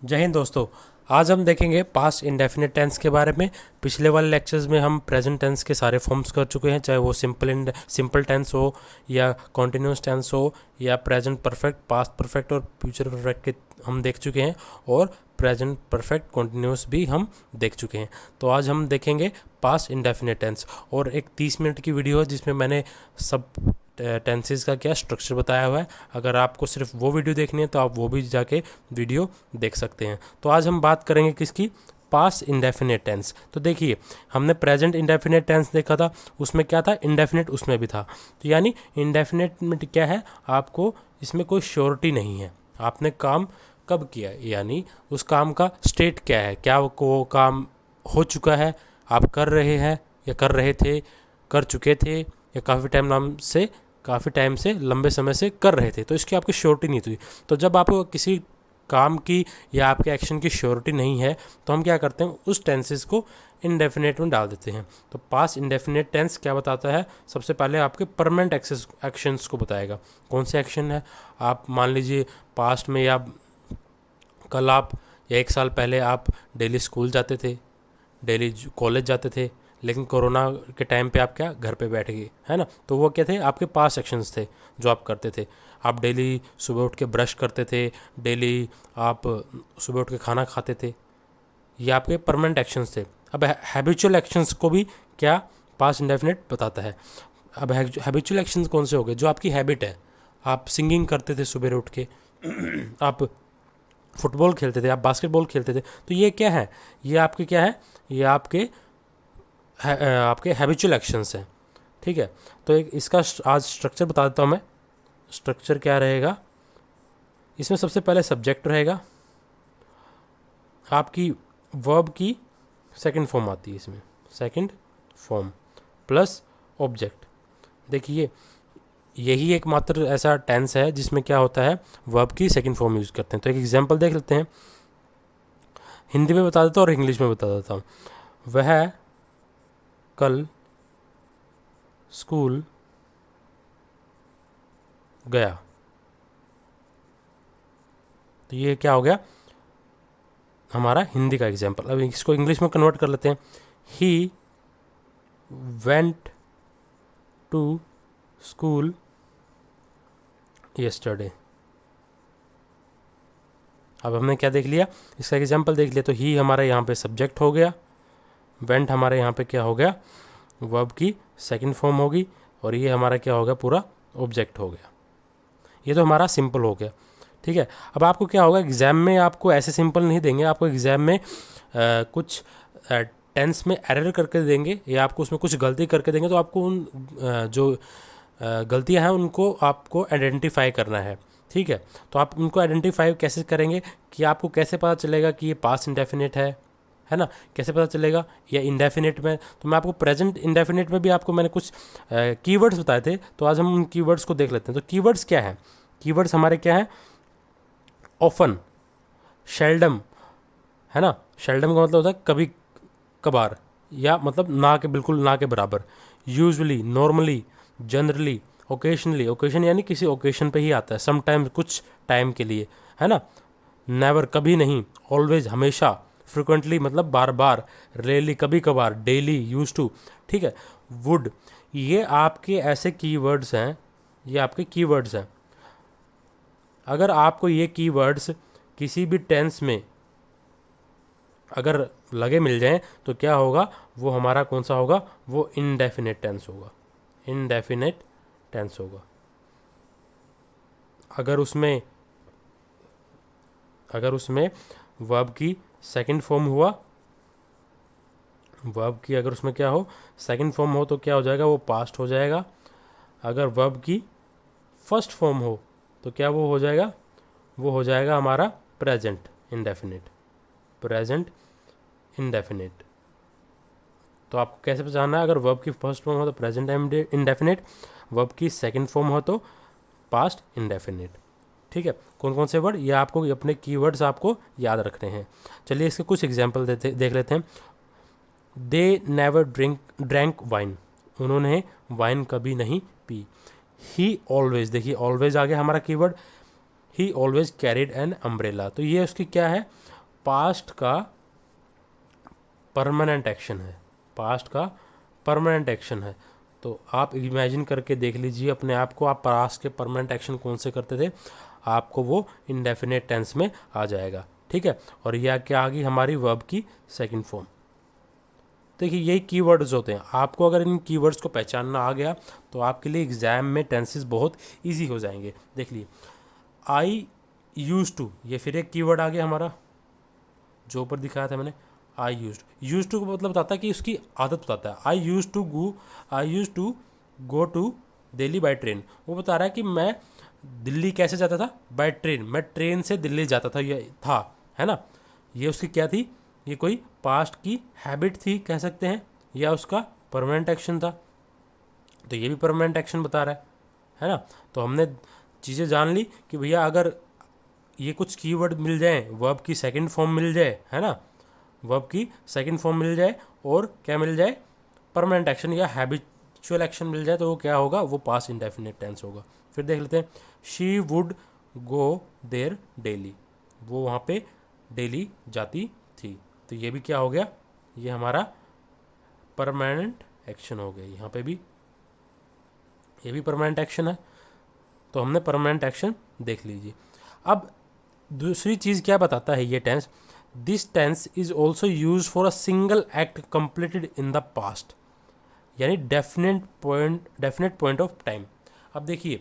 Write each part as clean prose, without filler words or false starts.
जय हिंद दोस्तों। आज हम देखेंगे पास्ट इंडेफिनिट टेंस के बारे में। पिछले वाले लेक्चर्स में हम प्रेजेंट टेंस के सारे फॉर्म्स कर चुके हैं, चाहे वो सिंपल टेंस हो या कॉन्टिन्यूस टेंस हो या प्रेजेंट परफेक्ट, पास्ट परफेक्ट और फ्यूचर परफेक्ट के हम देख चुके हैं, और प्रेजेंट परफेक्ट कॉन्टिन्यूस भी हम देख चुके हैं। तो आज हम देखेंगे पास्ट इंडेफिनिट टेंस, और एक 30 मिनट की वीडियो है जिसमें मैंने सब टेंसेस का क्या स्ट्रक्चर बताया हुआ है। अगर आपको सिर्फ वो वीडियो देखनी है तो आप वो भी जाके वीडियो देख सकते हैं। तो आज हम बात करेंगे किसकी? Past indefinite tense. तो देखिए, हमने प्रेजेंट इंडेफिनिट टेंस देखा था, उसमें क्या था? इंडेफिनिट उसमें भी था। तो यानी इंडेफिनिट में क्या है? आपको इसमें कोई श्योरिटी नहीं है आपने काम कब किया, यानी उस काम का स्टेट क्या है, क्या वो काम हो चुका है, आप कर रहे हैं या कर रहे थे, कर चुके थे, या काफ़ी टाइम से लंबे समय से कर रहे थे, तो इसकी आपकी श्योरिटी नहीं थी। तो जब आपको किसी काम की या आपके एक्शन की श्योरिटी नहीं है तो हम क्या करते हैं? उस टेंसेस को इंडेफिनेट में डाल देते हैं। तो पास्ट इंडेफिनेट टेंस क्या बताता है? सबसे पहले आपके परमानेंट एक्शंस को बताएगा। कौन से एक्शन है? आप मान लीजिए पास्ट में, या कल आप, या एक साल पहले आप डेली स्कूल जाते थे, डेली कॉलेज जाते थे, लेकिन कोरोना के टाइम पे आप क्या घर पे बैठ गए, है ना? तो वो क्या थे? आपके पास एक्शंस थे जो आप करते थे। आप डेली सुबह उठ के ब्रश करते थे, डेली आप सुबह उठ के खाना खाते थे, ये आपके परमानेंट एक्शंस थे। अब हैबिचुअल एक्शंस को भी क्या पास्ट इंडेफिनिट बताता है। अब हैबिचुअल एक्शंस कौन से हो गए? जो आपकी हैबिट है। आप सिंगिंग करते थे सुबह उठ के, आप फुटबॉल खेलते थे, आप बास्केटबॉल खेलते थे, तो ये क्या है? ये आपके क्या है? ये आपके हैबिचुअल एक्शंस हैं। ठीक है, तो एक इसका आज स्ट्रक्चर बता देता हूँ मैं। स्ट्रक्चर क्या रहेगा? इसमें सबसे पहले सब्जेक्ट रहेगा, आपकी वर्ब की सेकंड फॉर्म आती है इसमें, सेकंड फॉर्म प्लस ऑब्जेक्ट। देखिए, यही एकमात्र ऐसा टेंस है जिसमें क्या होता है? वर्ब की सेकंड फॉर्म यूज़ करते हैं। तो एक एग्जांपल देख लेते हैं, हिंदी में बता देता हूँ और इंग्लिश में बता देता हूँ। वह कल स्कूल गया। तो ये क्या हो गया? हमारा हिंदी का एग्जाम्पल। अब इसको इंग्लिश में कन्वर्ट कर लेते हैं। He went to school yesterday. अब हमने क्या देख लिया? इसका एग्जाम्पल देख लिया। तो ही हमारा यहाँ पे सब्जेक्ट हो गया, वेंट हमारे यहाँ पे क्या हो गया? वर्ब की सेकंड फॉर्म होगी, और ये हमारा क्या हो गया? पूरा ऑब्जेक्ट हो गया। ये तो हमारा सिंपल हो गया। ठीक है, अब आपको क्या होगा? एग्ज़ाम में आपको ऐसे सिंपल नहीं देंगे, आपको एग्ज़ाम में कुछ टेंस में एरर करके देंगे, या आपको उसमें कुछ गलती करके देंगे। तो आपको उन जो गलतियां हैं उनको आपको आइडेंटिफाई करना है। ठीक है, तो आप उनको आइडेंटिफाई कैसे करेंगे? कि आपको कैसे पता चलेगा कि ये पास्ट इंडेफिनिट है ना? कैसे पता चलेगा? या इंडेफिनिट में, तो मैं आपको प्रेजेंट इंडेफिनिट में भी आपको मैंने कुछ कीवर्ड्स बताए थे, तो आज हम उन कीवर्ड्स को देख लेते हैं। तो कीवर्ड्स क्या है? कीवर्ड्स हमारे क्या है? ऑफन, शेल्डम, है ना? शेल्डम का मतलब होता है कभी कभार, या मतलब ना के, बिल्कुल ना के बराबर। Usually, normally, generally, occasionally, occasion यानी किसी ओकेशन पे ही आता है, समटाइम कुछ टाइम के लिए, है ना? नेवर कभी नहीं, ऑलवेज हमेशा, फ्रिक्वेंटली मतलब बार बार, रेयरली कभी कभार, डेली, यूज टू। ठीक है, वुड, ये आपके ऐसे कीवर्ड्स हैं, ये आपके कीवर्ड्स हैं। अगर आपको ये कीवर्ड्स किसी भी टेंस में अगर लगे मिल जाएं तो क्या होगा? वो हमारा कौन सा होगा? वो इनडेफिनेट टेंस होगा। इनडेफिनेट टेंस होगा। अगर उसमें वर्ब की सेकंड फॉर्म हुआ, वर्ब की अगर उसमें क्या हो? सेकंड फॉर्म हो, तो क्या हो जाएगा? वो पास्ट हो जाएगा। अगर वर्ब की फर्स्ट फॉर्म हो तो क्या वो हो जाएगा? वो हो जाएगा हमारा प्रेजेंट इंडेफिनिट। Present indefinite. तो आपको कैसे पहचानना है? अगर वर्ब की फर्स्ट फॉर्म हो तो प्रेजेंट इंडेफिनिट, वर्ब की सेकंड फॉर्म हो तो पास्ट इंडेफिनिट। ठीक है, कौन कौन से वर्ड? ये आपको अपने कीवर्ड्स आपको याद रखने हैं। चलिए इसके कुछ एग्जांपल देख लेते हैं। दे नेवर ड्रैंक वाइन, उन्होंने वाइन कभी नहीं पी। ही ऑलवेज, देखिए ऑलवेज आ गया हमारा keyword. He always carried an umbrella. तो ये उसकी क्या है, पास्ट का परमानेंट एक्शन है, पास्ट का परमानेंट एक्शन है। तो आप इमेजिन करके देख लीजिए अपने आप को, आप पास्ट के परमानेंट एक्शन कौन से करते थे, आपको वो इंडेफिनेट टेंस में आ जाएगा। ठीक है, और यह क्या आ गई हमारी वर्ब की सेकंड फॉर्म। देखिए यही कीवर्ड्स होते हैं, आपको अगर इन कीवर्ड्स को पहचानना आ गया तो आपके लिए एग्जाम में टेंसेस बहुत इजी हो जाएंगे। देख लिए आई यूज टू, ये फिर एक कीवर्ड आ गया हमारा जो ऊपर दिखाया था मैंने, आई यूज टू का मतलब बताता है कि उसकी आदत बताता है। I use to go to Delhi by train, वो बता रहा है कि मैं दिल्ली कैसे जाता था, बाय ट्रेन, मैं ट्रेन से दिल्ली जाता था, ये था, है ना। ये उसकी क्या थी, ये कोई पास्ट की हैबिट थी कह सकते हैं, या उसका परमानेंट एक्शन था। तो ये भी परमानेंट एक्शन बता रहा है ना। तो हमने चीज़ें जान ली कि भैया अगर ये कुछ कीवर्ड मिल जाए, वर्ब की सेकंड फॉर्म मिल जाए, है ना, वर्ब की सेकंड फॉर्म मिल जाए और क्या मिल जाए, परमानेंट एक्शन या हैबिचुअल एक्शन मिल जाए, तो वो क्या होगा, वो पास्ट इंडेफिनिट टेंस होगा। फिर देख लेते हैं, she would go their daily, वो वहाँ पे डेली जाती थी। तो ये भी क्या हो गया, ये हमारा परमानेंट एक्शन हो गया। यहाँ पे भी ये भी परमानेंट एक्शन है। तो हमने परमानेंट एक्शन देख लीजिए। अब दूसरी चीज़ क्या बताता है ये tense, this tense is also use for a single act completed in the past, यानी डेफिनेट पॉइंट ऑफ टाइम। अब देखिए,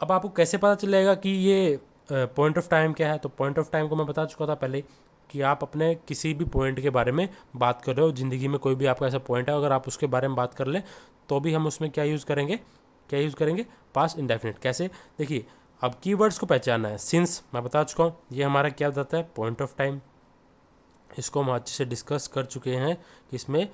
अब आपको कैसे पता चलेगा कि ये पॉइंट ऑफ टाइम क्या है। तो पॉइंट ऑफ टाइम को मैं बता चुका था पहले कि आप अपने किसी भी पॉइंट के बारे में बात कर रहे हो, ज़िंदगी में कोई भी आपका ऐसा पॉइंट है, अगर आप उसके बारे में बात कर लें तो भी हम उसमें क्या यूज़ करेंगे, पास्ट इंडेफिनिट। कैसे, देखिए अब कीवर्ड्स को पहचानना है। सिंस मैं बता चुका हूँ, ये हमारा क्या बताता है, पॉइंट ऑफ टाइम। इसको हम अच्छे से डिस्कस कर चुके हैं कि इसमें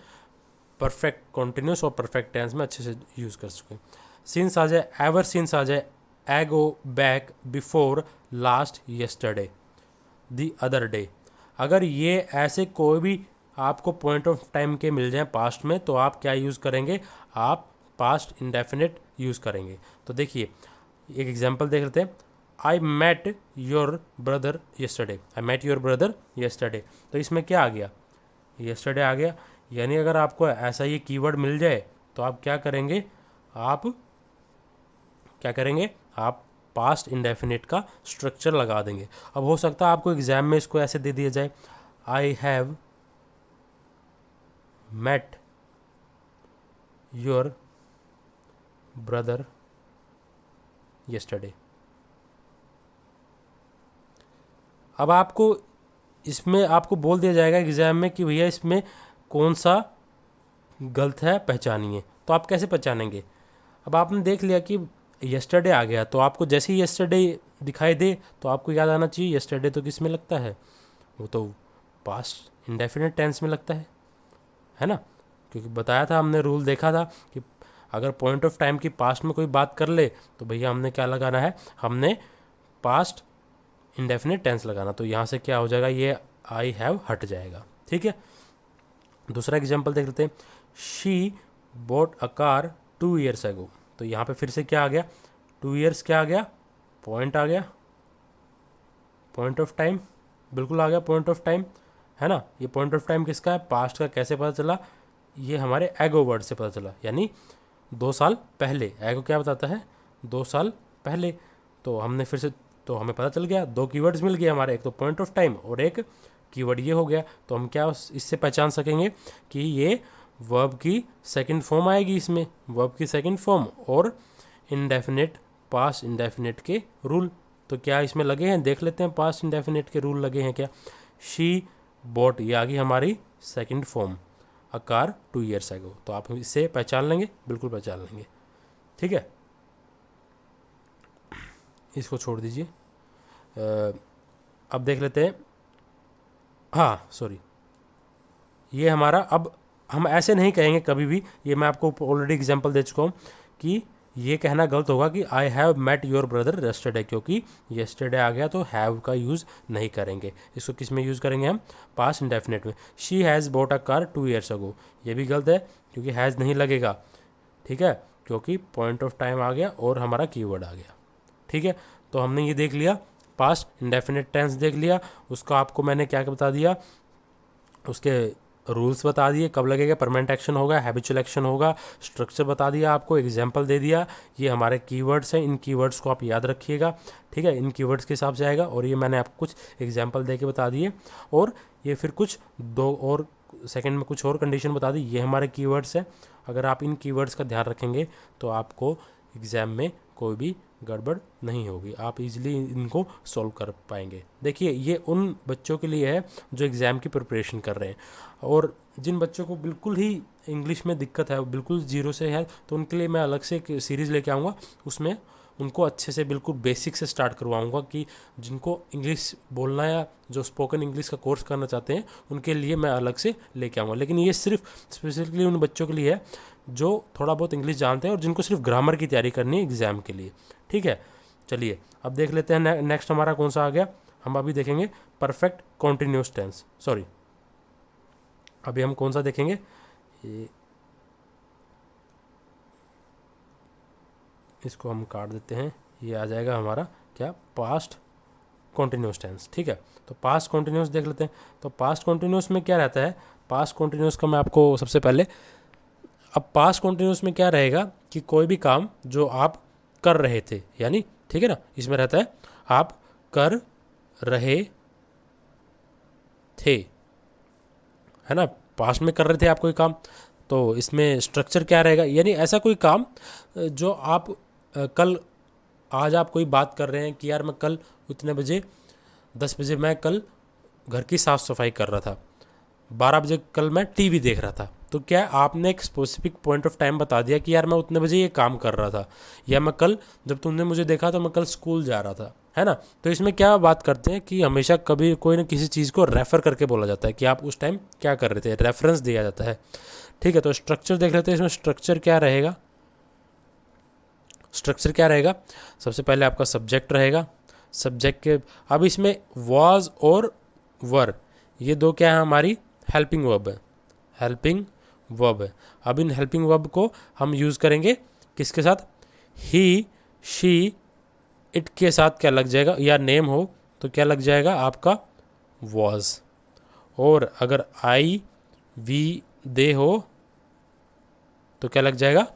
परफेक्ट कॉन्टिन्यूस और परफेक्ट टेंस में अच्छे से यूज़ कर चुके हैं। सिंस आ जाए, एवर सिंस आ जाए, एगो, back, before, last, yesterday, the other day. अगर ये ऐसे कोई भी आपको पॉइंट ऑफ टाइम के मिल जाए पास्ट में, तो आप क्या यूज़ करेंगे, आप पास्ट इंडेफिनिट यूज़ करेंगे। तो देखिए एक एग्जांपल देख लेते हैं, I met your brother yesterday, I met your brother yesterday. तो इसमें क्या आ गया, यस्टरडे आ गया। यानी अगर आपको ऐसा ये कीवर्ड मिल जाए तो आप क्या करेंगे, आप पास्ट इंडेफिनिट का स्ट्रक्चर लगा देंगे। अब हो सकता है आपको एग्जाम में इसको ऐसे दे दिया जाए, I have met your brother yesterday. अब आपको इसमें आपको बोल दिया जाएगा एग्जाम में कि भैया इसमें कौन सा गलत है, पहचानिए। तो आप कैसे पहचानेंगे, अब आपने देख लिया कि यस्टरडे आ गया, तो आपको जैसे ही यस्टरडे दिखाई दे तो आपको याद आना चाहिए यस्टरडे तो किस में लगता है, वो तो पास्ट इंडेफिनिट टेंस में लगता है ना। क्योंकि बताया था हमने, रूल देखा था कि अगर पॉइंट ऑफ टाइम की पास्ट में कोई बात कर ले तो भैया हमने क्या लगाना है, हमने पास्ट इंडेफिनिट टेंस लगाना। तो यहाँ से क्या हो जाएगा, ये आई हैव हट जाएगा। ठीक है, दूसरा एग्जांपल देख लेते हैं, she bought a car 2 years ago। तो यहाँ पे फिर से क्या आ गया, 2 years क्या आ गया, पॉइंट आ गया, पॉइंट ऑफ टाइम बिल्कुल आ गया, पॉइंट ऑफ टाइम, है ना। ये पॉइंट ऑफ टाइम किसका है, पास्ट का। कैसे पता चला, ये हमारे एगो वर्ड से पता चला, यानी 2 साल पहले। एगो क्या बताता है, 2 साल पहले। तो हमने फिर से, तो हमें पता चल गया, 2 कीवर्ड्स मिल गए हमारे, एक तो पॉइंट ऑफ टाइम और एक कीवर्ड ये हो गया। तो हम क्या इससे पहचान सकेंगे कि ये वर्ब की सेकंड फॉर्म आएगी, इसमें वर्ब की सेकंड फॉर्म और इंडेफिनिट, पास्ट इंडेफिनिट के रूल। तो क्या इसमें लगे हैं, देख लेते हैं पास्ट इंडेफिनिट के रूल लगे हैं क्या। शी बॉट, ये आ गई हमारी second form, a car 2 years ago। तो आप इससे पहचान लेंगे, बिल्कुल पहचान लेंगे। ठीक है, इसको छोड़ दीजिए। अब देख लेते हैं, हाँ सॉरी, ये हमारा, अब हम ऐसे नहीं कहेंगे कभी भी, ये मैं आपको ऑलरेडी एग्जांपल दे चुका हूँ कि ये कहना गलत होगा कि I have met your brother yesterday, क्योंकि यस्टरडे आ गया तो हैव का यूज़ नहीं करेंगे। इसको किस में यूज़ करेंगे हम, पास्ट इंडेफिनिट में। She has bought a car 2 years ago, ये भी गलत है क्योंकि हैज़ नहीं लगेगा। ठीक है, क्योंकि पॉइंट ऑफ टाइम आ गया और हमारा कीवर्ड आ गया। ठीक है, तो हमने ये देख लिया, पास्ट इंडेफिनिट टेंस देख लिया, उसका आपको मैंने क्या क्या बता दिया, उसके रूल्स बता दिए, कब लगेगा, परमानेंट एक्शन होगा, हैबिचुअल एक्शन होगा, स्ट्रक्चर बता दिया आपको, एग्जाम्पल दे दिया, ये हमारे कीवर्ड्स हैं, इन कीवर्ड्स को आप याद रखिएगा, ठीक है, इन कीवर्ड्स के हिसाब से आएगा। और ये मैंने आपको कुछ एग्जाम्पल दे के बता दिए, और ये फिर कुछ 2 और सेकंड में कुछ और कंडीशन बता दी। ये हमारे कीवर्ड्स हैं, अगर आप इन कीवर्ड्स का ध्यान रखेंगे तो आपको एग्ज़ाम में कोई भी गड़बड़ नहीं होगी, आप इजीली इनको सॉल्व कर पाएंगे। देखिए, ये उन बच्चों के लिए है जो एग्ज़ाम की प्रिपरेशन कर रहे हैं, और जिन बच्चों को बिल्कुल ही इंग्लिश में दिक्कत है, बिल्कुल ज़ीरो से है, तो उनके लिए मैं अलग से एक सीरीज़ लेके आऊँगा, उसमें उनको अच्छे से बिल्कुल बेसिक से स्टार्ट करवाऊँगा, कि जिनको इंग्लिश बोलना या जो स्पोकन इंग्लिश का कोर्स करना चाहते हैं उनके लिए मैं अलग से लेके आऊँगा। लेकिन ये सिर्फ स्पेसिफिकली उन बच्चों के लिए है जो थोड़ा बहुत इंग्लिश जानते हैं और जिनको सिर्फ ग्रामर की तैयारी करनी है एग्ज़ाम के लिए, ठीक है। चलिए अब देख लेते हैं नेक्स्ट हमारा कौन सा आ गया। हम अभी देखेंगे परफेक्ट कॉन्टिन्यूस टेंस, सॉरी अभी हम कौन सा देखेंगे, ये इसको हम काट देते हैं, ये आ जाएगा हमारा क्या, पास्ट कॉन्टिन्यूस टेंस, ठीक है। तो पास्ट कॉन्टिन्यूस देख लेते हैं। तो पास्ट कॉन्टिन्यूस में क्या रहता है, पास्ट कॉन्टिन्यूस का मैं आपको सबसे पहले, अब पास्ट कॉन्टिन्यूस में क्या रहेगा कि कोई भी काम जो आप कर रहे थे, यानी ठीक है ना, इसमें रहता है आप कर रहे थे, है ना, पास्ट में कर रहे थे आप कोई काम, तो इसमें स्ट्रक्चर क्या रहेगा, यानी ऐसा कोई काम जो आप कल, आज आप कोई बात कर रहे हैं कि यार मैं कल उतने बजे 10 बजे मैं कल घर की साफ़ सफाई कर रहा था, 12 बजे कल मैं टीवी देख रहा था, तो क्या आपने एक स्पेसिफिक पॉइंट ऑफ टाइम बता दिया कि यार मैं उतने बजे ये काम कर रहा था, या मैं कल जब तुमने मुझे देखा तो मैं कल स्कूल जा रहा था, है ना। तो इसमें क्या बात करते हैं कि हमेशा कभी कोई ना किसी चीज़ को रेफ़र करके बोला जाता है कि आप उस टाइम क्या कर रहे थे, रेफरेंस दिया जाता है, ठीक है। तो स्ट्रक्चर देख लेते हैं, इसमें स्ट्रक्चर क्या रहेगा, स्ट्रक्चर क्या रहेगा, सबसे पहले आपका सब्जेक्ट रहेगा, सब्जेक्ट के, अब इसमें वाज और वर, ये दो क्या है, हमारी हेल्पिंग वर्ब है, हेल्पिंग वर्ब है। अब इन हेल्पिंग वर्ब को हम यूज़ करेंगे किसके साथ, ही शी इट के साथ क्या लग जाएगा, या नेम हो तो क्या लग जाएगा आपका वाज, और अगर आई वी दे हो तो क्या लग जाएगा,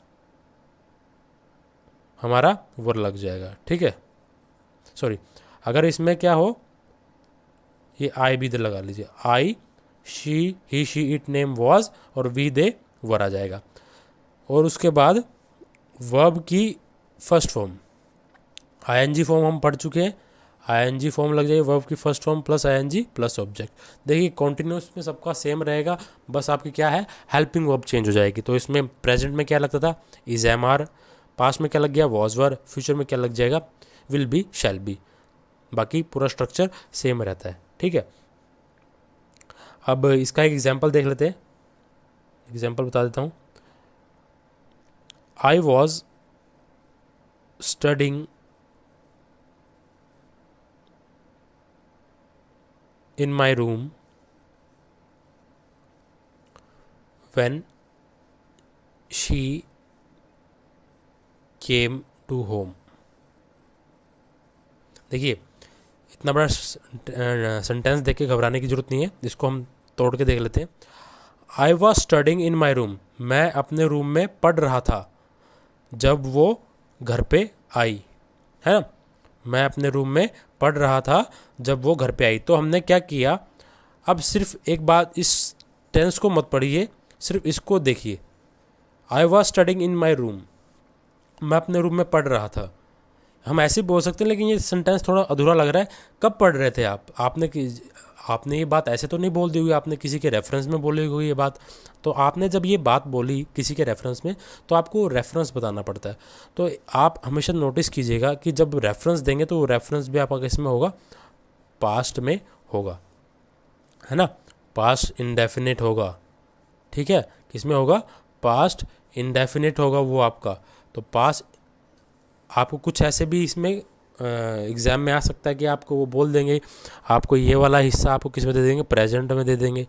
हमारा वर लग जाएगा, ठीक है। सॉरी, अगर इसमें क्या हो, ये आई भी दे लगा लीजिए, I she he she it name was, और वी दे वर आ जाएगा। और उसके बाद वर्ब की फर्स्ट फॉर्म, आईएनजी फॉर्म हम पढ़ चुके हैं, आईएनजी फॉर्म लग जाएगी वर्ब की first form plus ING plus object. देखिए कॉन्टिन्यूस में सबका सेम रहेगा, बस आपकी क्या है, हेल्पिंग वर्ब चेंज हो जाएगी। तो इसमें प्रेजेंट में क्या लगता था, इज एम आर, पास्ट में क्या लग गया, वॉज वर, फ्यूचर में क्या लग जाएगा, विल बी शैल बी, बाकी पूरा स्ट्रक्चर सेम रहता है, ठीक है। अब इसका एक एग्जाम्पल देख लेते हैं, एग्जाम्पल बता देता हूँ। I was studying in my room when she came to home। देखिए इतना बड़ा सेंटेंस देख के घबराने की जरूरत नहीं है, इसको हम तोड़ के देख लेते हैं। I was studying in my room, मैं अपने रूम में पढ़ रहा था जब वो घर पे आई, है ना, मैं अपने रूम में पढ़ रहा था जब वो घर पे आई। तो हमने क्या किया, अब सिर्फ एक बात, इस टेंस को मत पढ़िए, सिर्फ इसको देखिए। I was studying in my room, मैं अपने रूम में पढ़ रहा था, हम ऐसे बोल सकते हैं, लेकिन ये सेंटेंस थोड़ा अधूरा लग रहा है। कब पढ़ रहे थे आप, आपने ये बात ऐसे तो नहीं बोल दी हुई, आपने किसी के रेफरेंस में बोली हुई ये बात। तो आपने जब ये बात बोली किसी के रेफरेंस में, तो आपको रेफरेंस बताना पड़ता है। तो आप हमेशा नोटिस कीजिएगा कि जब रेफरेंस देंगे तो वो रेफरेंस भी आपका किस में होगा, पास्ट में होगा, है ना, पास्ट इंडेफिनिट होगा, ठीक है, किस में होगा, पास्ट इंडेफिनिट होगा वो आपका। तो पास्ट आपको कुछ ऐसे भी इसमें एग्ज़ाम में आ सकता है कि आपको वो बोल देंगे, आपको ये वाला हिस्सा आपको किस में दे देंगे, प्रेजेंट में दे देंगे,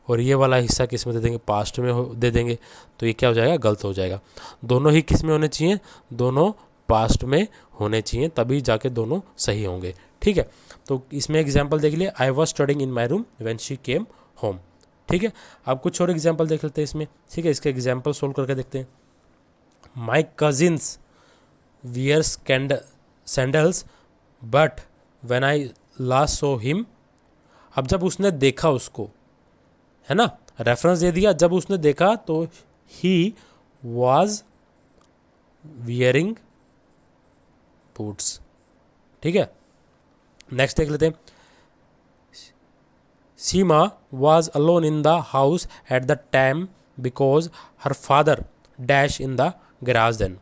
और ये वाला हिस्सा किस में दे देंगे, पास्ट में दे देंगे। तो ये क्या हो जाएगा, गलत हो जाएगा। दोनों ही किस में होने चाहिए, दोनों पास्ट में होने चाहिए, तभी जाके दोनों सही होंगे। ठीक है, तो इसमें एग्जाम्पल देख लिए, I was studying in my room when she came home. ठीक है, अब कुछ और एग्जाम्पल देख लेते हैं इसमें। ठीक है, इसके एग्जाम्पल सोल्व करके देखते हैं। माई cousins wear sandals but when I last saw him. अब जब उसने देखा उसको, है ना, रेफरेंस दे दिया, जब उसने देखा तो ही वॉज वियरिंग बूट्स। ठीक है, नेक्स्ट देख लेते हैं। Seema was alone in the house at the time because her father dash in the garage then.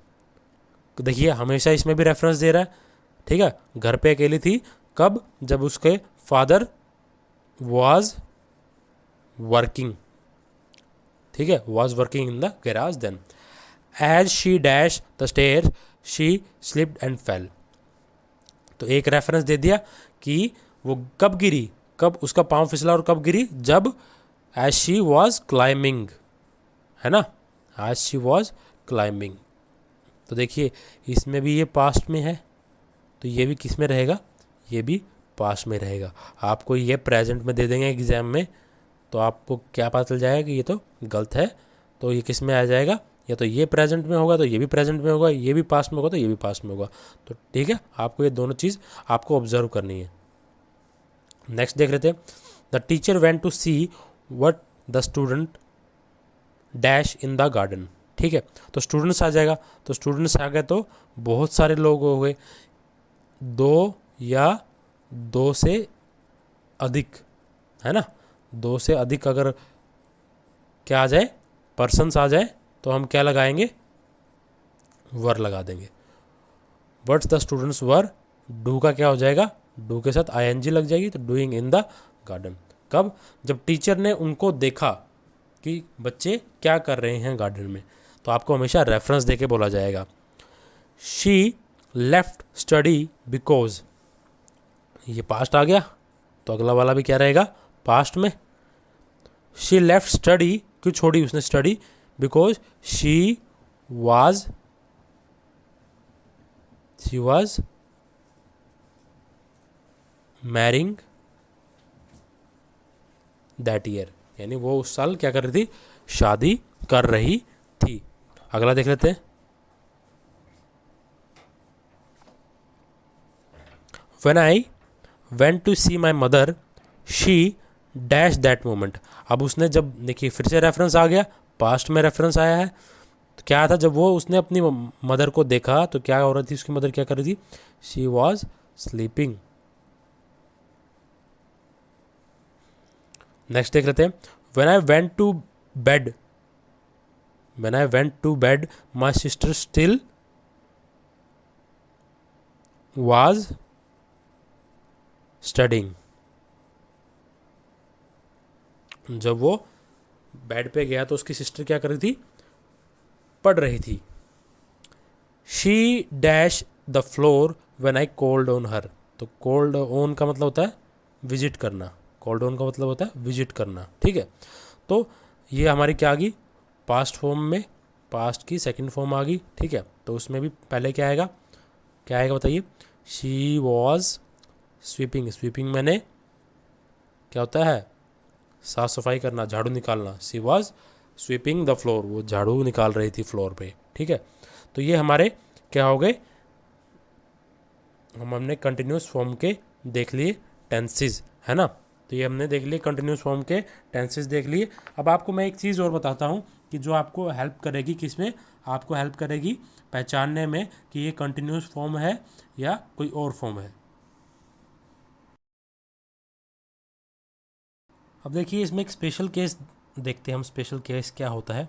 देखिए हमेशा इसमें भी रेफरेंस दे रहा है। ठीक है, घर पे अकेली थी कब, जब उसके फादर वॉज वर्किंग। ठीक है, was working in the garage then. As she dash the stair she slipped and fell. तो एक रेफरेंस दे दिया कि वो कब गिरी, कब उसका पांव फिसला और कब गिरी, जब एज शी वॉज क्लाइंबिंग, है ना, एज शी वॉज क्लाइंबिंग। तो देखिए इसमें भी ये पास्ट में है, तो ये भी किस में रहेगा, ये भी पास्ट में रहेगा। आपको ये प्रेजेंट में दे देंगे एग्जाम में, तो आपको क्या पता चल जाएगा कि ये तो गलत है। तो ये किस में आ जाएगा, या तो ये प्रेजेंट में होगा तो ये भी प्रेजेंट में होगा, ये भी पास्ट में होगा तो ये भी पास्ट में होगा। तो ठीक है, आपको ये दोनों चीज़ आपको ऑब्जर्व करनी है। नेक्स्ट देख लेते हैं। The teacher went to see what the student dash in the garden. ठीक है, तो स्टूडेंट्स आ जाएगा, तो स्टूडेंट्स आ गए तो बहुत सारे लोग हो गए, दो या दो से अधिक, है ना, दो से अधिक अगर क्या आ जाए, पर्सन्स आ जाए, तो हम क्या लगाएंगे, वर लगा देंगे। What's the students were, do का क्या हो जाएगा, डू के साथ आईएनजी लग जाएगी, तो डूइंग इन द गार्डन। कब, जब टीचर ने उनको देखा कि बच्चे क्या कर रहे हैं गार्डन में, तो आपको हमेशा रेफरेंस देके बोला जाएगा। शी लेफ्ट स्टडी बिकॉज, ये पास्ट आ गया, तो अगला वाला भी क्या रहेगा, पास्ट में। शी लेफ्ट स्टडी, क्यों छोड़ी उसने study, because she was marrying that year, यानी वो उस साल क्या कर रही थी, शादी कर रही थी। अगला देख लेते हैं। When I went to see my mother, she dash that moment। अब उसने जब, देखिए फिर से रेफरेंस आ गया, पास्ट में रेफरेंस आया है। तो क्या था, जब वो उसने अपनी मदर को देखा तो क्या हो रही थी, उसकी मदर क्या कर रही थी, शी वॉज स्लीपिंग। नेक्स्ट देख लेते हैं। When I went to bed, my sister still was studying। जब वो बेड पे गया तो उसकी सिस्टर क्या कर रही थी, पढ़ रही थी। She dash the floor when I called on her. तो कॉल्ड ऑन का मतलब होता है विजिट करना, कॉल्ड ऑन का मतलब होता है विजिट करना। ठीक है, तो ये हमारी क्या आ गई, पास्ट फॉर्म में, पास्ट की सेकंड फॉर्म आ गई। ठीक है, तो उसमें भी पहले क्या आएगा, क्या आएगा बताइए, शी वॉज स्वीपिंग। स्वीपिंग मैंने क्या होता है, साफ सफाई करना, झाड़ू निकालना। She was sweeping the floor, वो झाड़ू निकाल रही थी फ्लोर पे। ठीक है, तो ये हमारे क्या हो गए, हमने कंटिन्यूस फॉर्म के देख लिए टेंसेस, है ना। तो ये हमने देख लिए कंटिन्यूस फॉर्म के टेंसेस देख लिए। अब आपको मैं एक चीज़ और बताता हूँ कि जो आपको हेल्प करेगी, किसमें आपको हेल्प करेगी पहचानने में कि ये कंटिन्यूस फॉर्म है या कोई और फॉर्म है। अब देखिए इसमें एक स्पेशल केस देखते हैं हम, स्पेशल केस क्या होता है।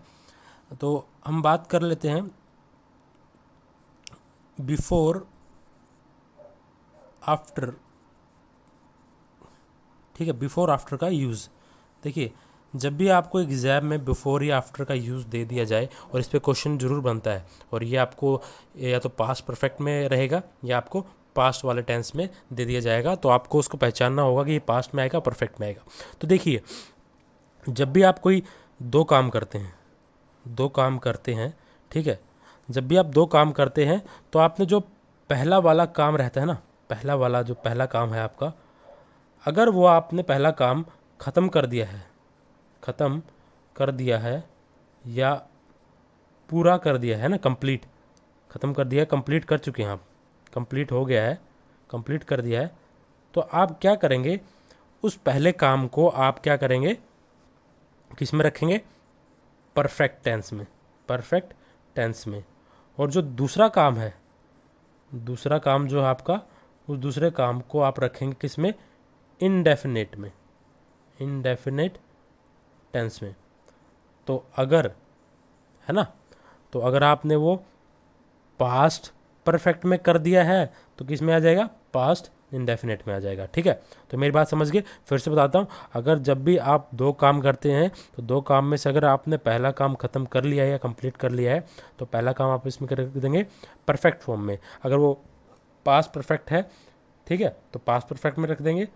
तो हम बात कर लेते हैं बिफोर आफ्टर। ठीक है, बिफोर आफ्टर का यूज़। देखिए जब भी आपको एग्ज़ाम में बिफोर या आफ्टर का यूज़ दे दिया जाए, और इस पर क्वेश्चन जरूर बनता है, और ये आपको या तो पास्ट परफेक्ट में रहेगा या आपको पास्ट वाले टेंस में दे दिया जाएगा, तो आपको उसको पहचानना होगा कि ये पास्ट में आएगा परफेक्ट में आएगा। तो देखिए जब भी आप कोई दो काम करते हैं, ठीक है, जब भी आप दो काम करते हैं तो आपने जो पहला वाला काम रहता है ना, पहला वाला जो पहला काम है आपका, अगर वो आपने पहला काम ख़त्म कर दिया है, ख़त्म कर दिया है या पूरा कर दिया है ना, कंप्लीट, ख़त्म कर दिया, कंप्लीट कर चुके हैं आप, कंप्लीट हो गया है, कंप्लीट कर दिया है, तो आप क्या करेंगे, उस पहले काम को आप क्या करेंगे, किस में रखेंगे, परफेक्ट टेंस में, परफेक्ट टेंस में। और जो दूसरा काम है, दूसरा काम जो है आपका, उस दूसरे काम को आप रखेंगे किस में, इनडेफिनेट में, इनडेफिनेट टेंस में। तो अगर, है ना, तो अगर आपने वो पास्ट परफेक्ट में कर दिया है तो किस में आ जाएगा, पास्ट इंडेफिनेट में आ जाएगा। ठीक है, तो मेरी बात समझ गए, फिर से बताता हूँ, अगर जब भी आप दो काम करते हैं तो दो काम में से अगर आपने पहला काम ख़त्म कर लिया है या कंप्लीट कर लिया है तो पहला काम आप इसमें कर देंगे परफेक्ट फॉर्म में। अगर वो पास्ट परफेक्ट है, ठीक है, तो पास्ट परफेक्ट में रख देंगे,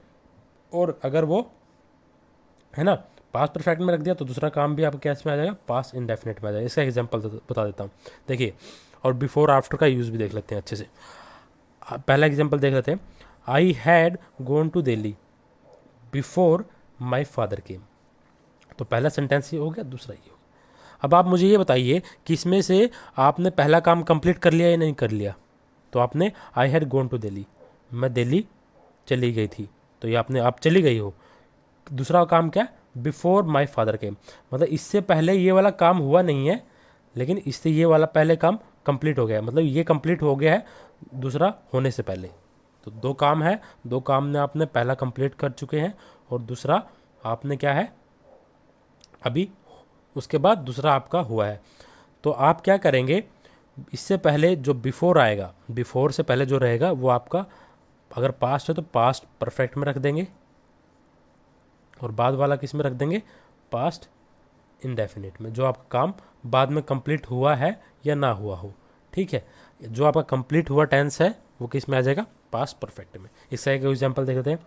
और अगर वो, है ना, पास्ट परफेक्ट में रख दिया तो दूसरा काम भी आपका कैसे में आ जाएगा, पास्ट इंडेफिनेट में आ जाएगा। इसका एग्जांपल बता देता हूँ, देखिए, और बिफोर आफ्टर का यूज़ भी देख लेते हैं अच्छे से। पहला एग्जांपल देख लेते हैं, I had gone to Delhi before my father came. तो पहला सेंटेंस ये हो गया, दूसरा ये हो गया। अब आप मुझे ये बताइए कि इसमें से आपने पहला काम कंप्लीट कर लिया या नहीं कर लिया। तो आपने I had gone to Delhi, मैं दिल्ली चली गई थी, तो ये आपने, आप चली गई हो। दूसरा काम क्या, बिफोर माई फादर केम, मतलब इससे पहले ये वाला काम हुआ नहीं है, लेकिन इससे ये वाला पहले काम कंप्लीट हो गया है, मतलब ये कंप्लीट हो गया है दूसरा होने से पहले। तो दो काम है, दो काम ने आपने पहला कंप्लीट कर चुके हैं और दूसरा आपने क्या है, अभी उसके बाद दूसरा आपका हुआ है। तो आप क्या करेंगे, इससे पहले जो बिफोर आएगा, बिफोर से पहले जो रहेगा वो आपका, अगर पास्ट है तो पास्ट परफेक्ट में रख देंगे, और बाद वाला किस में रख देंगे, पास्ट इंडेफिनिट में, जो आपका काम बाद में कंप्लीट हुआ है या ना हुआ हो। ठीक है, जो आपका कंप्लीट हुआ टेंस है वो किस में आ जाएगा, पास्ट परफेक्ट में। इसका एक एग्जांपल देख लेते हैं,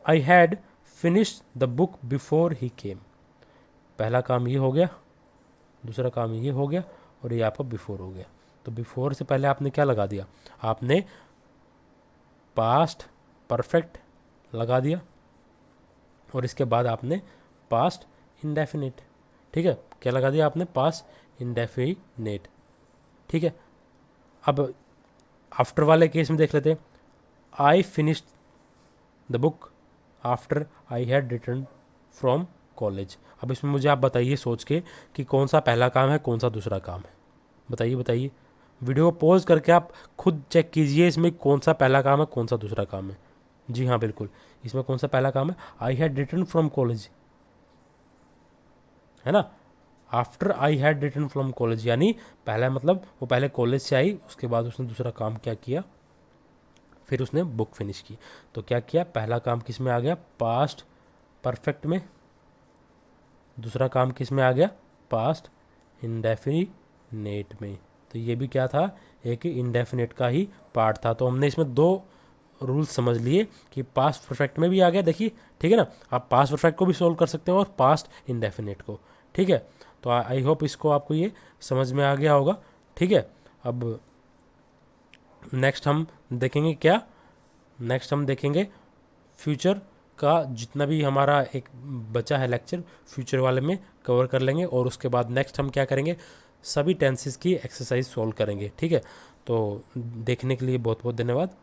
I had finish the book before he came. पहला काम ये हो गया, दूसरा काम ये हो गया, और ये आपका बिफोर हो गया। तो बिफोर से पहले आपने क्या लगा दिया, आपने पास्ट परफेक्ट लगा दिया, और इसके बाद आपने पास्ट इंडेफिनिट, ठीक है, क्या लगा दिया आपने, पास्ट इंडेफिनेट। ठीक है, अब आफ्टर वाले केस में देख लेते हैं, I finished the book after I had return from college. अब इसमें मुझे आप बताइए सोच के कि कौन सा पहला काम है, कौन सा दूसरा काम है, बताइए बताइए। वीडियो को पॉज करके आप खुद चेक कीजिए इसमें कौन सा पहला काम है, कौन सा दूसरा काम है। जी हाँ बिल्कुल, इसमें कौन सा पहला काम है, I had return from college, है ना, after I had return from college, यानी पहला मतलब वो पहले कॉलेज से आई, उसके बाद उसने दूसरा काम क्या किया, फिर उसने बुक फिनिश की। तो क्या किया, पहला काम किस में आ गया, पास्ट परफेक्ट में, दूसरा काम किस में आ गया, पास्ट इंडेफिनेट में। तो ये भी क्या था, एक इंडेफिनेट का ही पार्ट था। तो हमने इसमें दो रूल्स समझ लिए कि पास्ट परफेक्ट में भी आ गया, देखिए, ठीक है ना, आप पास्ट परफेक्ट को भी सोल्व कर सकते हो और पास्ट इंडेफिनेट को। ठीक है, तो आई होप इसको आपको ये समझ में आ गया होगा। ठीक है, अब नेक्स्ट हम देखेंगे क्या, नेक्स्ट हम देखेंगे फ्यूचर का, जितना भी हमारा एक बचा है लेक्चर फ्यूचर वाले में कवर कर लेंगे, और उसके बाद नेक्स्ट हम क्या करेंगे, सभी टेंसेस की एक्सरसाइज सोल्व करेंगे। ठीक है, तो देखने के लिए बहुत बहुत धन्यवाद।